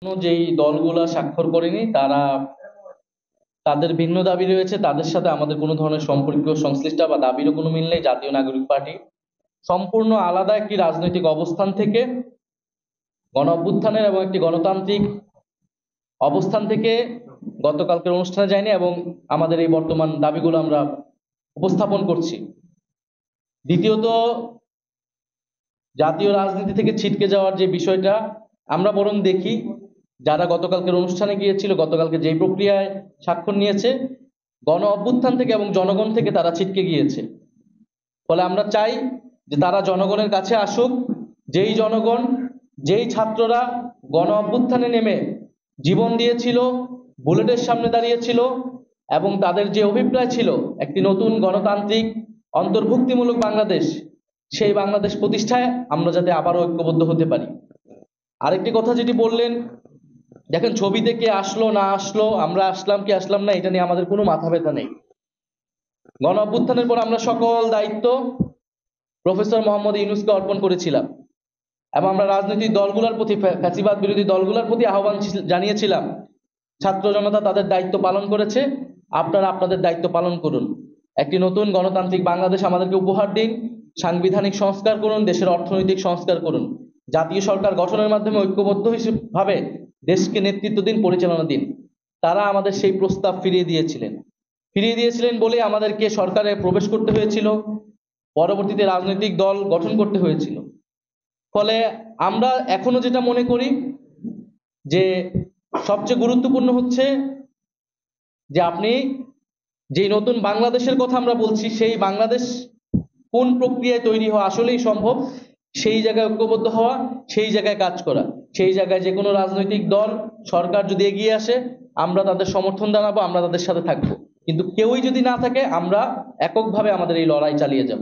যেই দলগুলা স্বাক্ষর করেনি তারা তাদের ভিন্ন দাবি রয়েছে, তাদের সাথে আমাদের কোনো ধরনের সম্পর্ক সংশ্লিষ্ট বা দাবিরও কোনো মিল নেই। জাতীয় নাগরিক পার্টি সম্পূর্ণ আলাদা একটি রাজনৈতিক অবস্থান থেকে, গণ অভ্যুত্থানের এবং একটি গণতান্ত্রিক অবস্থান থেকে গতকালকের অনুষ্ঠানে যায়নি এবং আমাদের এই বর্তমান দাবিগুলো আমরা উপস্থাপন করছি। দ্বিতীয়ত, জাতীয় রাজনীতি থেকে ছিটকে যাওয়ার যে বিষয়টা আমরা বরং দেখি, যারা গতকালকের অনুষ্ঠানে গিয়েছিল, গতকালকে যেই প্রক্রিয়ায় স্বাক্ষর নিয়েছে, গণ অভ্যুত্থান থেকে এবং জনগণ থেকে তারা ছিটকে গিয়েছে। ফলে আমরা চাই যে তারা জনগণের কাছে আসুক। যেই জনগণ, যেই ছাত্ররা গণ অভ্যুত্থানে নেমে জীবন দিয়েছিল, বুলেটের সামনে দাঁড়িয়েছিল এবং তাদের যে অভিপ্রায় ছিল একটি নতুন গণতান্ত্রিক অন্তর্ভুক্তিমূলক বাংলাদেশ, সেই বাংলাদেশ প্রতিষ্ঠায় আমরা যাতে আবারও ঐক্যবদ্ধ হতে পারি। আরেকটি কথা যেটি বললেন, দেখেন ছবিতে কে আসলো না আসলো, আমরা আসলাম কি আসলাম না, এটা নিয়ে আমাদের কোনো মাথা ব্যথা নেই। গণ অভ্যুত্থানের পর আমরা সকল দায়িত্ব প্রফেসর মোহাম্মদ ইউনূসকে অর্পণ করেছিলাম এবং আমরা রাজনৈতিক দলগুলোর প্রতি, ফ্যাসিবাদ বিরোধী দলগুলোর প্রতি আহ্বান জানিয়েছিলাম, ছাত্র জনতা তাদের দায়িত্ব পালন করেছে, আপনারা আপনাদের দায়িত্ব পালন করুন। একটি নতুন গণতান্ত্রিক বাংলাদেশ আমাদেরকে উপহার দিন, সাংবিধানিক সংস্কার করুন, দেশের অর্থনৈতিক সংস্কার করুন, জাতীয় সরকার গঠনের মাধ্যমে ঐক্যবদ্ধ ভাবে দেশকে নেতৃত্ব দিন, পরিচালনা দিন। তারা আমাদের সেই প্রস্তাব ফিরিয়ে দিয়েছিলেন বলে আমাদেরকে সরকারে প্রবেশ করতে হয়েছিল, পরবর্তীতে রাজনৈতিক দল গঠন করতে হয়েছিল। ফলে আমরা এখনো যেটা মনে করি যে সবচেয়ে গুরুত্বপূর্ণ হচ্ছে যে আপনি যে নতুন বাংলাদেশের কথা আমরা বলছি, সেই বাংলাদেশ কোন প্রক্রিয়ায় তৈরি হওয়া আসলেই সম্ভব, সেই জায়গায় ঐক্যবদ্ধ হওয়া, সেই জায়গায় কাজ করা। সেই জায়গায় যে কোনো রাজনৈতিক দল, সরকার যদি এগিয়ে আসে, আমরা তাদের সমর্থন জানাবো, আমরা তাদের সাথে থাকবো। কিন্তু কেউই যদি না থাকে, আমরা এককভাবে আমাদের এই লড়াই চালিয়ে যাব।